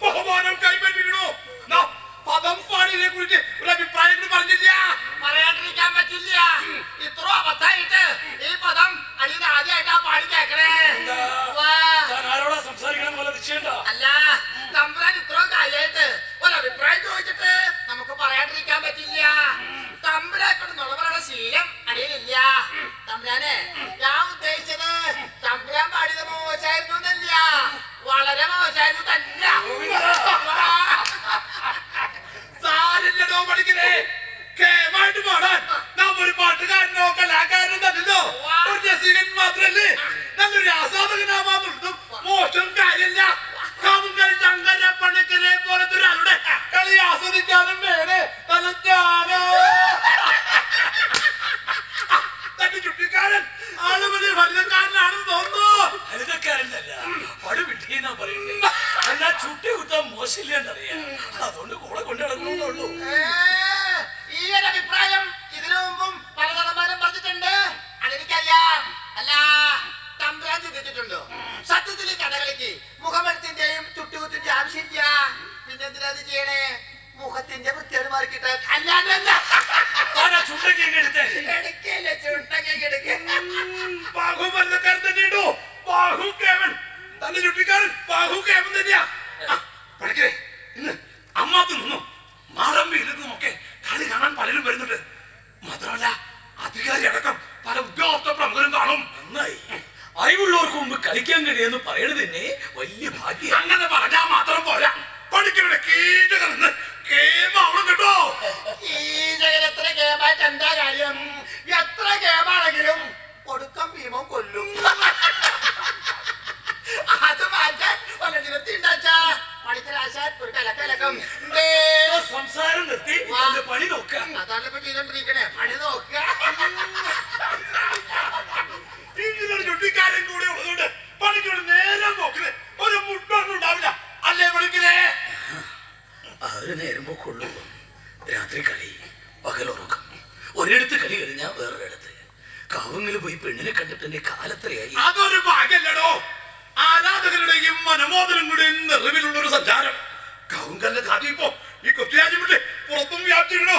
ബഹുമാനം കൈപ്പറ്റിക്കണോ? പദം പാടിനെ കുറിച്ച് ഒരു അഭിപ്രായങ്ങൾ പറഞ്ഞില്ല. പറയാണ്ടിരിക്കാൻ പറ്റില്ല. ഇത്ര അബദ്ധായിട്ട് ഈ പദം അടിയിൽ ആദ്യമായിട്ടാ പാടി കേക്കണേ. സംസാരിക്കണം പോലെ നിശ്ചയണ്ട. അല്ല, തമ്പുരാൻ ഇത്രയും കാര്യമായിട്ട് ഒരു അഭിപ്രായം ചോദിച്ചിട്ട് നമുക്ക് പറയാണ്ടിരിക്കാൻ പറ്റില്ല. തമ്പുരാൻ കൊണ്ട് നുളവരുടെ ശീലം അടിയിലില്ല. തമ്പുരാനെ ഞാൻ ഉദ്ദേശിച്ചത് തമ്പുരാൻ പാടിയത് മോശമായിരുന്നു എന്നല്ല, വളരെ മോശമായിരുന്നു തന്നെ. സാരില്ലടോ പഠിക്കണേ. കേമായിട്ട് പാടാൻ നാം ഒരു പാട്ടുകാരനോ കലാകാരനോ തന്നല്ലോ. ഒരു രസികൻ മാത്രല്ലേ, നല്ലൊരു ആസ്വാദകനാമാന്നുള്ളതും മോശം കാര്യമില്ല. ശങ്കര പണിക്കരെ പോലത്തെ ഒരാളുടെ കളി ആസ്വദിക്കാനും വേണേ തലഞ്ഞാനോ. തന്റെ ചുട്ടിക്കാരൻ ആള് വലിയ ഫലിതക്കാരനാണെന്ന് തോന്നുന്നു. ഫലിതക്കാരനല്ല, പടുവിട്ടിയെന്നാ പറയുന്നത്. എന്നാ ചുട്ടി കുത്താൻ മോശമില്ലെന്നറിയാം, അതുകൊണ്ട് കൂടെ കൊണ്ടിടക്കണമെന്നുള്ളൂ. ഈ ഒരു അഭിപ്രായം ഇതിനു മുമ്പും പല നടന്മാരും പറഞ്ഞിട്ടുണ്ട്, അതെനിക്കറിയാം. അല്ല, തമ്പുരാൻ ചിന്തിച്ചിട്ടുണ്ടോ? സത്യത്തിൽ കഥകളിക്ക് മുഖമെടുത്തിന്റെയും ചുട്ടുകുത്തിന്റെ ആവശ്യമില്ല. പിന്നെ എന്തിനാ അത് ചെയ്യണേ? മുഖത്തിന്റെ വൃത്തിയോട് മാറിക്കിട്ടാൻ. അല്ലാണ്ട് ബാഹുബലക്കാരൻ തന്നെയുണ്ടോ? ബാഹുക്കേവൻ തന്റെ ചുട്ടിക്കാരൻ ബാഹുക്കേവൻ തന്നെയാ. പഠിക്കേ, ഇന്ന് അമ്മാത്ത് നിന്നും മാറമ്പിയിൽ നിന്നുമൊക്കെ കളി കാണാൻ പലരും വരുന്നുണ്ട്. മാത്രമല്ല അധികാരി അടക്കം പല ഉദ്യോഗസ്ഥ പ്രമുഖരും കാണും. നന്നായി, അറിവുള്ളവർക്ക് മുമ്പ് കളിക്കാൻ കഴിയുമെന്ന് പറയണത് തന്നെ വലിയ ഭാഗ്യം. അങ്ങനെ പറഞ്ഞാൽ മാത്രം പോരാ, പഠിക്കരുടെ കീഴകൻ കേമാവണം കേട്ടോ. എത്ര ഗേമായിട്ട് എന്താ കാര്യം? എത്ര ഗേമാണെങ്കിലും ഒടുക്കം ഭീമം കൊല്ലും. അത് മാറ്റാൻ വല്ല നിരത്തിണ്ടാച്ചാ പണിക്കരാശാൻ ഒരു കലക്കലക്കം. സംസാരം നിർത്തി പണി നോക്ക. അതാണ് ഇപ്പൊ ചെയ്തോണ്ടിരിക്കണേ, പണി നോക്ക. ഇങ്ങനൊരു ചുട്ടിക്കാരൻ കൂടെ ഉള്ളതുകൊണ്ട് പണിക്കോട് നേരം നോക്കുന്നത് ഒരു മുട്ടൊന്നും ഉണ്ടാവില്ല. അല്ലേ പണിക്കരേ? അവര് നേരം പോക്കുള്ളൂ. രാത്രി കളി, പകലുറക്കം. ഒരിടത്ത് കളി കഴിഞ്ഞാൽ വേറൊരിടത്ത്. കാവുങ്ങിൽ പോയി പെണ്ണിനെ കണ്ടിട്ട് എന്റെ കാലത്രയായി. അതൊരു ഭാഗ്യല്ലടോ. ആരാധകരുടെയും മനമോദനങ്ങളുടെയും നിറവിലുള്ള ഒരു സഞ്ചാരം കാവുങ്കല്ലെ ജാതി ഇപ്പോ ഈ കൊച്ചുരാജ്യം വിട്ട് പുറത്തും വ്യാപിച്ചിരണോ.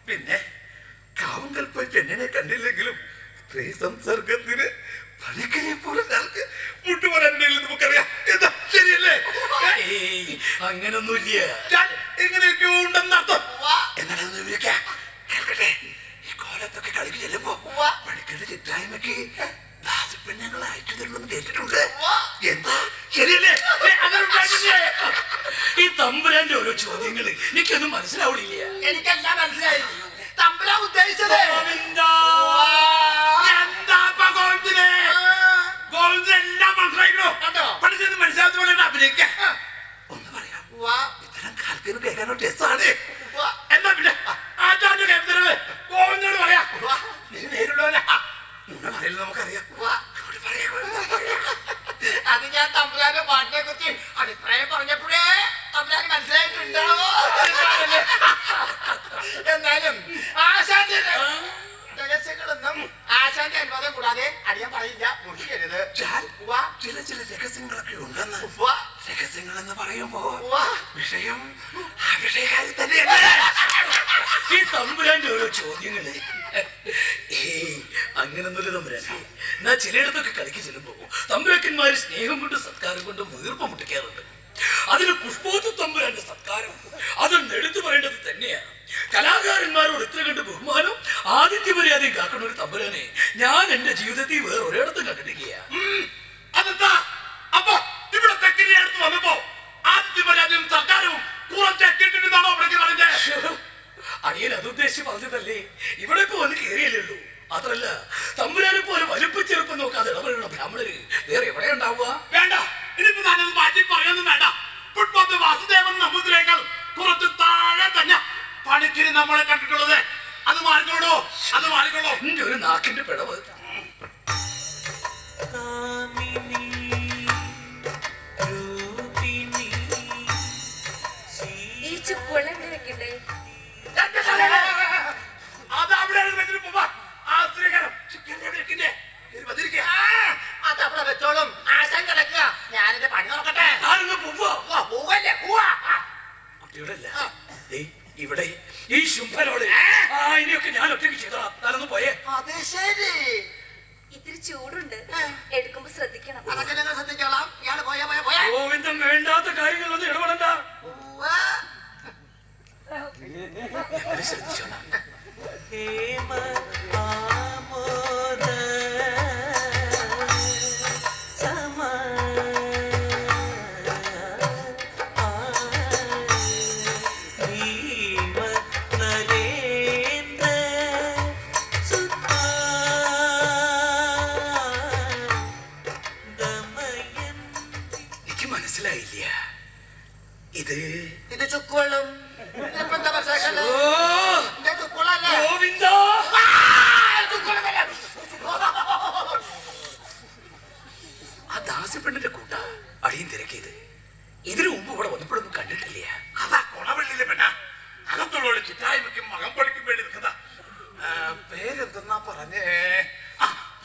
പിന്നെ കാവുങ്കൽ പോയി പെണ്ണിനെ കണ്ടില്ലെങ്കിലും സ്ത്രീ സംസർഗത്തിന് പണിക്കരെ പോലെ മുട്ടുപൊരാനിടയിൽ നമുക്കറിയാം. എന്താ ശരിയല്ലേ? അങ്ങനൊന്നുമില്ല, ഇങ്ങനെയൊക്കെ ഉണ്ടെന്നർത്ഥം. എന്നാണെന്ന് വിളിക്കാം കേൾക്കട്ടെ. ഈ കോലത്തൊക്കെ കളിക്ക് ചെല്ലുമ്പോ പണിക്കരുടെ ചിത്രായ്മക്ക് പെണ്ണുങ്ങളെ അയക്കുന്നുണ്ടെന്ന് കേട്ടിട്ടുണ്ട്. എന്താ ശരിയല്ലേ? ഈ തമ്പുരാന്റെ ഓരോ ചോദ്യങ്ങള് എനിക്കൊന്നും മനസ്സിലാവണില്ല. എനിക്കെല്ലാം മനസ്സിലായി. തമ്പുരാൻ ഉദ്ദേശിച്ചത് എല്ലാം മനസ്സിലാക്കണോ? പഠിച്ചത് മനസ്സിലാത്ത പോലെ അഭിനയിക്കാം. ഒന്ന് പറയാം, ഇത്തരം കാലത്തിന് കേൾക്കാനോ രസമാണ്. എന്താ പിന്നെ ആചാര്യ കേൾക്കുന്നത് ഗോവിന്ദോട് പറയാ. നീ നേരിടുവാനാ പറയില്ല, നമുക്കറിയാം. അത് ഞാൻ തമ്പുരാന്റെ പാട്ടിനെ കുറിച്ച് അഭിപ്രായം പറഞ്ഞപ്പോഴേ തമ്പുരാൻ മനസ്സിലായിട്ടുണ്ടാവോ? എന്നാലും ആശാന്റെ രഹസ്യങ്ങളൊന്നും ആശാന്റെ അനുവാദം കൂടാതെ അടിയാൻ പറയില്ല. മുഷിക്കരുത്. ചില ചില രഹസ്യങ്ങളൊക്കെ ഉണ്ടെന്ന്. രഹസ്യങ്ങൾ എന്ന് പറയുമ്പോ വിഷയം ആ വിഷയകാരി തന്നെയല്ലേ? ഈ തമ്പുരാന്റെ ഓരോ ചോദ്യങ്ങള് അങ്ങനൊന്നുമില്ല തമ്പുരാൻ. ഞാൻ ചിലയിടത്തൊക്കെ കളിക്ക് ചെല്ലുമ്പോ തമ്പുരാക്കന്മാര് സ്നേഹം കൊണ്ടും സത്കാരം കൊണ്ടും വീർപ്പ് മുട്ടിക്കാറുണ്ട്. അതിന് പുഷ്പോത്ത് തമ്പുരാന്റെ സത്കാരം അതൊന്ന് എടുത്തു പറയേണ്ടത് തന്നെയാണ്. കലാകാരന്മാരോട് ഇത്ര കണ്ട് ബഹുമാനം ആദിത്യ മര്യാദയും കാക്കുന്ന ഒരു തമ്പുരാനെ ഞാൻ എന്റെ ജീവിതത്തിൽ വേറെ ഒരിടത്തും കണ്ടിട്ടില്ല. അതെന്താ അപ്പൊ ഇവിടെ തെക്കിന്റെ അടുത്ത് വന്നപ്പോ ആദിത്യ മര്യാദയും സർക്കാരും കുറച്ചെട്ടിട്ടുണ്ടെന്നാണോ വിളിച്ചു പറഞ്ഞത്? അടിയൻ അത് ഉദ്ദേശിച്ച് പറഞ്ഞതല്ലേ. ഇവിടെ ഇപ്പൊ വന്ന് കയറിയല്ലേ ഉള്ളൂ. മാത്രല്ല തമ്പുരാനെ പോലെ വലുപ്പച്ചെറുപ്പം നോക്കാതെ ഇടപെടുന്ന ബ്രാഹ്മണര് വേറെ എവിടെ ഉണ്ടാവുക? വേണ്ട, ഇനിയിപ്പോ ഞാനത് മാറ്റി പറയാനൊന്നും വേണ്ട. ഫുട്പാത്ത് വാസുദേവൻ നമ്പൂതിരേക്കാൾ കുറച്ച് താഴെ തന്നെ പണിക്കിന് നമ്മളെ കണ്ടിട്ടുള്ളത്. അത് മാറിക്കോളൂ, അത് മാറിക്കോളൂ. എന്റെ ഒരു നാക്കിന്റെ പിടവ്. ഈ ചുക്കുവെള്ളം എവിടെ വെക്കണ്ടേ? അത് അവിടെ വെച്ചിട്ട് പോവാ. ആ സ്ത്രീകരം അതവിടെ വെച്ചോളും. ആശാൻ കിടക്കുക. ഞാനിന്റെ പണി നോക്കട്ടെ. പോവല്ലേ? പോവാ. കുട്ടിയോടല്ല ഇവിടെ ഈ ശുംഭനോട് ഇനിയൊക്കെ ഞാൻ ഒറ്റയ്ക്ക് ചെയ്തോളാം. താനൊന്ന് പോയേ. അത് ശരി. ഇത്തിരി ചൂടുണ്ട്, എടുക്കുമ്പോ ശ്രദ്ധിക്കണം. അതൊക്കെ ഞങ്ങൾ ശ്രദ്ധിച്ചോളാം. ഇയാള് പോയാ ഗോവിന്ദൻ വേണ്ടാത്ത കാര്യങ്ങളൊന്നും ഇടപെടണ്ട. ശ്രദ്ധിച്ചോളാം. മനസ്സിലായില്ല. ഇത് ചുക്കുവെള്ളം. ഗോവിന്ദ, ആ ദാസ്യപ്പെണ്ണിന്റെ കൂട്ട അടിയും തിരക്കിയത് ഇതിനു മുമ്പ് ഇവിടെ വന്നപ്പോഴൊന്നും കണ്ടിട്ടില്ല. അതാ കൊണവെള്ളിയിലെ പെണ്ണ അകത്തുള്ളവരുടെ ചിറ്റായ്മയ്ക്കും മകം പഠിക്കും വേണ്ടി നിൽക്കുന്ന പേരെന്തെന്നാ പറഞ്ഞേ?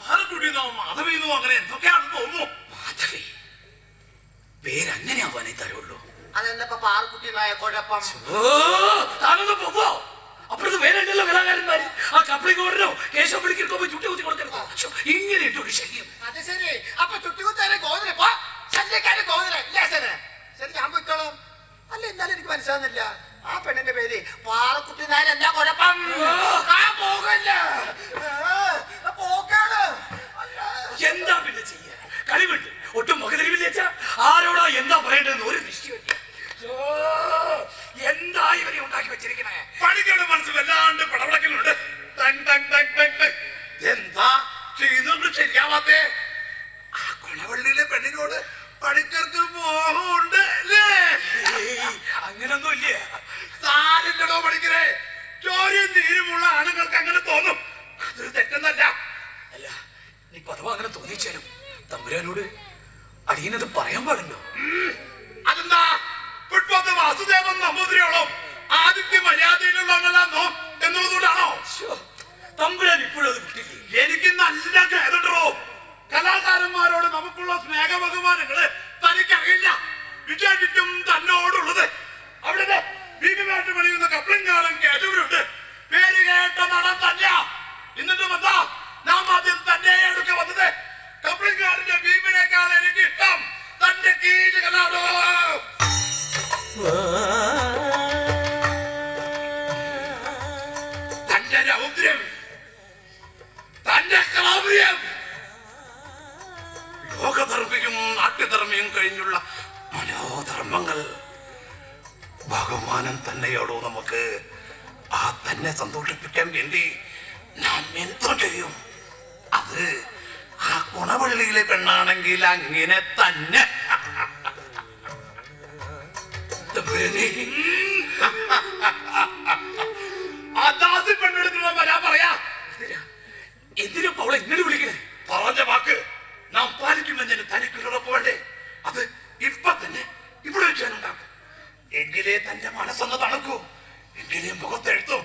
പാലക്കുടിന്നോ മാധവിന്നോ അങ്ങനെ എന്തൊക്കെയാണെന്ന് തോന്നുന്നു. മാധവി പേരങ്ങനെയാവാനേ തരുള്ളൂ. അതെന്താ പാർക്കുട്ടിനായ കുഴപ്പം? താനൊന്ന് പോവോ. അപ്പുറത്ത് വേറെണ്ടല്ലോ കലാകാരന്മാര്. ആ കപ്പിളിക്കോടനോ കേശവ പിടിക്കോ പോയി ചുട്ടി കുത്തി കൊടുക്കരുത്. ഇങ്ങനെ ഇട്ടൊരു ശല്യം. അത് ശരി. അപ്പൊ ചുട്ടികുത്താരെ ഗോതിര പോ. ശല്യക്കാരെ ഗോതിര ഇല്ലേ? ശരി, ഞാൻ പോയിക്കോളാം. അല്ല, എന്നാലും എനിക്ക് മനസ്സിലാവുന്നില്ല. ആ പെണ്ണിന്റെ പേര് പാറക്കുട്ടിനായ എന്താ കുഴപ്പം? പോകല്ല, പോക്കാണ്. എന്താ പിന്നെ ചെയ്യാ? കളിവിട്ട് ഒട്ടും മുഖതിരിവില്ല. ആരോടാ എന്താ പറയേണ്ടതെന്ന് ഒരു നിശ്ചയമില്ല. എന്താ ഇവരെ ഉണ്ടാക്കി വെച്ചിരിക്കണേ? പണിക്കയുടെ മനസ്സ് വല്ലാണ്ട് പടപടക്കലുണ്ട്. എന്താ ചെയ്യുന്നുണ്ട് ശരിയാവാത്തേ? ആ കൊണവള്ളിയിലെ പെണ്ണിനോട് പണിക്കർക്ക് മോഹമുണ്ട് അല്ലേ? അങ്ങനൊന്നും ഇല്ല. സാരില്ലടോ പണിക്കരെ. ചോരയും നീരുമുള്ള ആണുങ്ങൾക്ക് അങ്ങനെ തോന്നും. അതൊരു തെറ്റെന്നല്ല. അല്ല, നീ പദവ അങ്ങനെ തോന്നിച്ചാലും തമ്പുരാനോട് അടിയനത് പറയാൻ പാടില്ലോ. അതെന്താ? ഫുട്പാത്ത് വാസുദേവൻ നമ്പൂതിരിയോളം ആദിത്യ മര്യാദയിലുള്ളവനല്ലാന്നോ എന്നുള്ളതുകൊണ്ടാണോ? തമ്പുരാൻ ഇപ്പോഴും അത് കിട്ടില്ലേ? എനിക്ക് നല്ല ഖേദമുണ്ടോ. കലാകാരന്മാരോട് നമുക്കുള്ള സ്നേഹ ബഹുമാനങ്ങള് തനിക്കറിയില്ല. വിചാരിക്കും തന്നോടുള്ളത്. അവിടെ ഭീമമായിട്ട് പണിയുന്ന കപ്ലിംഗാരൻ കേട്ടവരുണ്ട്. പേര് കേട്ട നടൻ തല്ല. എന്നിട്ടും എന്താ നാം ആദ്യം തന്നെ എടുക്ക വന്നത്? കപ്ലിംഗാരന്റെ ഭീമിനേക്കാൾ എനിക്ക് ഇഷ്ടം തന്റെ കീചകനാടോ. തന്റെ രൗദ്രം, തന്റെ ക്രൗര്യം, ലോകധർമ്മിയും നാട്യധർമ്മിയും കഴിഞ്ഞുള്ള മനോധർമ്മങ്ങൾ ബഹുമാനം തന്നെയോടോ. നമുക്ക് ആ തന്നെ സന്തോഷിപ്പിക്കാൻ വേണ്ടി നാം എന്തോ ചെയ്യും. അത് ആ കുണവള്ളിയിലെ പെണ്ണാണെങ്കിൽ അങ്ങനെ തന്നെ. പെണ്ണെടുക്കുന്ന വരാ പറയാ. എന്തിനാ അവളെ ഇങ്ങനെ വിളിക്കണേ? പറഞ്ഞ വാക്ക് നാം പാലിക്കുമെന്നതിന് തനിക്കുറപ്പ് വേണ്ടേ? അത് ഇപ്പൊ തന്നെ ഇവിടെ വെച്ചാനുണ്ടാക്കും. എങ്കിലേ തന്റെ മനസ്സൊന്ന് തണുക്കൂ. എങ്കിലേ മുഖത്തെഴുത്തും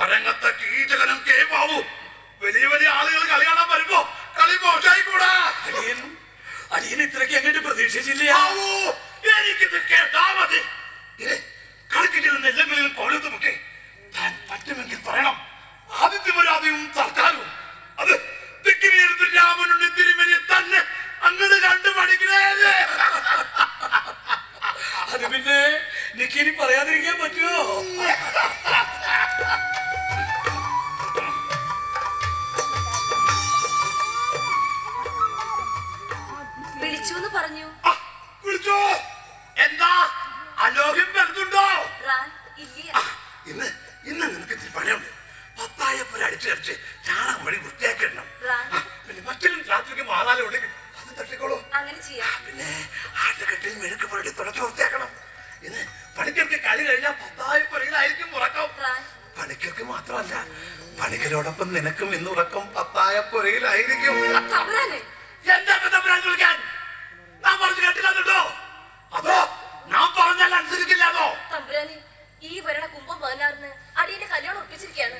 അരങ്ങത്തെ കീചകനും കേവാവൂ. വലിയ വലിയ ആളുകൾ കളി കാണാൻ വരുമ്പോ കളി മോശായിക്കൂടാ. അടിയൻ ഇത്രയ്ക്ക് അങ്ങോട്ട് പ്രതീക്ഷിച്ചില്ല. എനിക്കിത് കേട്ടാ മതി. കളിക്കിട്ട് നെല്ലെങ്കിലും പൗരത്തുമൊക്കെ താൻ പറ്റുമെങ്കിൽ പറയണം. ആദിത്യമര്യാദയും സർക്കാരും അത് തെക്കിനെടുത്ത് രാമനുണ്ണി തിരുമേനി തന്നെ അങ്ങോട്ട് കണ്ടു പഠിക്കണേ. അത് പിന്നെ നിക്കിനി പറയാതിരിക്കാൻ പറ്റുമോ? പറഞ്ഞു. ആ, വിളിച്ചോ? എന്താ അലോഹ്യം വരുന്നുണ്ടോ? റാൻ ഇല്ല. ഇന്ന് ഇന്ന് നിനക്ക് ഇത്തിരി പണിയുണ്ട്. പത്തായപ്പുര അടിച്ചടിച്ച് ചാണകം വഴി വൃത്തിയാക്കിയിടണം. പിന്നെ മറ്റൊരു രാത്രിക്ക് മാറാലും ഉണ്ടെങ്കിൽ അത് തട്ടിക്കോളൂ. അങ്ങനെ ചെയ്യാം. പിന്നെ ആട്ടുകെട്ടിൽ മെഴുക്ക് പുരട്ടി തുടച്ചു വൃത്തിയാക്കണം. ഇന്ന് പണിക്കർക്ക് കളി കഴിഞ്ഞാൽ പത്തായപ്പുരയിലായിരിക്കും ഉറക്കം. റാൻ പണിക്കർക്ക് മാത്രമല്ല, പണിക്കരോടൊപ്പം നിനക്കും ഇന്ന് ഉറക്കം പത്തായപ്പുരയിലായിരിക്കും. തമ്പുരാനെ, എന്താ തമ്പുരാൻ വിളിക്കാൻ? ഞാൻ പറഞ്ഞു കേട്ടില്ലോ? അതോ ഞാൻ പറഞ്ഞാൽ അനുസരിക്കില്ലാതോ? തമ്പുരാനെ, ഈ വരണ കുംഭം 16 അടിയന്റെ കല്യാണം ഒപ്പിച്ചിരിക്കുകയാണ്.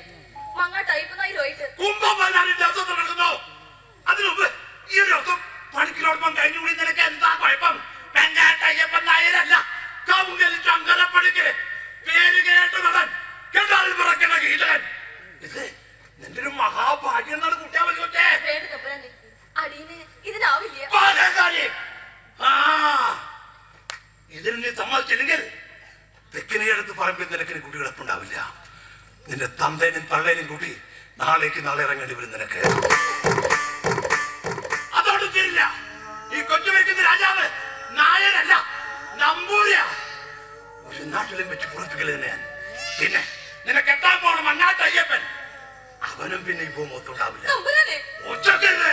മങ്ങാട്ടായിപ്പോയിട്ട് കുംഭം 16 ദിവസം നടക്കുന്നു. അതിനുമുമ്പ് ഈ ഒരു ദിവസം പണിക്കരോടൊപ്പം കഴിഞ്ഞുകൂടി നിനക്ക് എന്താ കുഴപ്പം? വെങ്കാട്ടയ്യപ്പൻ നായരല്ല, കവുങ്കൽ ശങ്കര പണിക്കര്, പേര് കേട്ട നടൻ, കേട്ടാൽ പിറക്കുന്ന ഗീതകൻ. ഇത് നിന്റെ ഒരു മഹാഭാഗ്യം എന്നാണ് കുട്ടിയാ വലിയ. വേണ്ട തമ്പുരാനെ, അടിയന് ഇതിനാവില്ല. ഇതിന് നീ സമ്മതിച്ചില്ലെങ്കിൽ തെക്കിനെടുത്ത് പറമ്പിൽ നിനക്കിന് കുട്ടി കിടപ്പുണ്ടാവില്ല. നിന്റെ തന്തേനും തള്ളേനും കൂട്ടി നാളേക്ക് നാളെ ഇറങ്ങേണ്ടി വരും നിനക്ക്. അതോട് തീരില്ല. ഈ കൊച്ചു വയ്ക്കുന്ന രാജാവ് നായരല്ല, നമ്പൂരിയാ. ഒരു നാട്ടിലും വെച്ച് പുറത്തുകളിൽ ഞാൻ. പിന്നെ നിനക്ക് എത്താൻ പോണ മങ്ങാട്ട് അയ്യപ്പൻ, അവനും പിന്നെ ഇപ്പോ മൊത്തമുണ്ടാവില്ല. ഉച്ചക്കരുത്.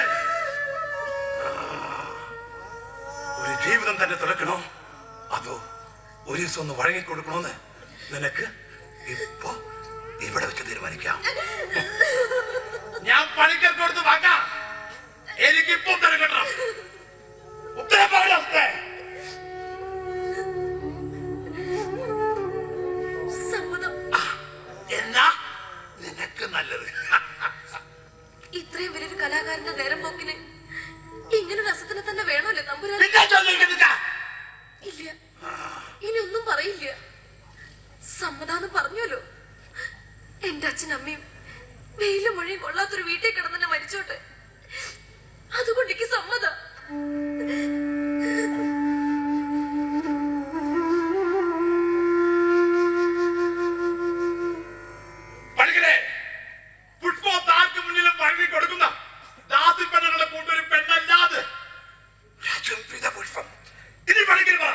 ഒരു ജീവിതം തന്നെ തുറക്കണോ, അതോ ഒരു ദിവസം ഒന്ന് വഴങ്ങിക്കൊടുക്കണോന്ന് നിനക്ക് ഇപ്പൊ ഇവിടെ വെച്ച് തീരുമാനിക്കാം. ഞാൻ പണിക്കർക്ക് കൊടുത്ത് വാക്കാം. എനിക്കിപ്പോ ഉത്തരം കിട്ടണം. ഉത്തരം പറയണേ. എന്നാ നിനക്ക് നല്ലത്. ഇത്രയും വലിയൊരു കലാകാരന്റെ നേരം പോക്കിന് ഇങ്ങനെ രസത്തിന് തന്നെ വേണമല്ലോ തമ്പുരാൻ. ഇല്ല, ഇനി ഒന്നും പറയില്ല. സമ്മതാന്ന് പറഞ്ഞല്ലോ. എന്റെ അച്ഛനമ്മയും വെയിലും മഴയും കൊള്ളാത്തൊരു വീട്ടിൽ കിടന്നെ മരിച്ചോട്ടെ. അതുകൊണ്ട് എനിക്ക് സമ്മതം. പുഷ്പോത്താർക്ക് മുന്നിലും വഴങ്ങി കൊടുക്കുന്ന ദാസിപ്പെണ്ണുകളുടെ കൂട്ടൊരു പെണ്ണല്ലാതെ പുഷ്പം. ഇനി പഠിക്കരുത്.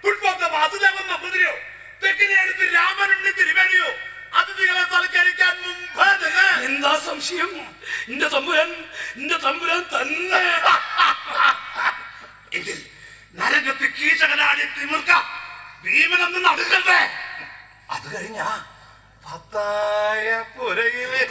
പുഷ്പോത്ത വാസുദേവൻ നമ്പൂതിരിയോ തെക്കിനെ അടുത്ത് രാമനുണ്ണി തിരുവേണിയോ അതിഥികളെ സൽക്കരിക്കാൻ മുമ്പ് എന്താ സംശയം? എന്റെ തമ്പുരാൻ തന്നെ. എങ്കിൽ നരകത്ത് കീശകനാടി തിമിർക്ക ഭീമനൊന്ന് നടക്കട്ടെ. അത് കഴിഞ്ഞാ പത്തായ പുരയില്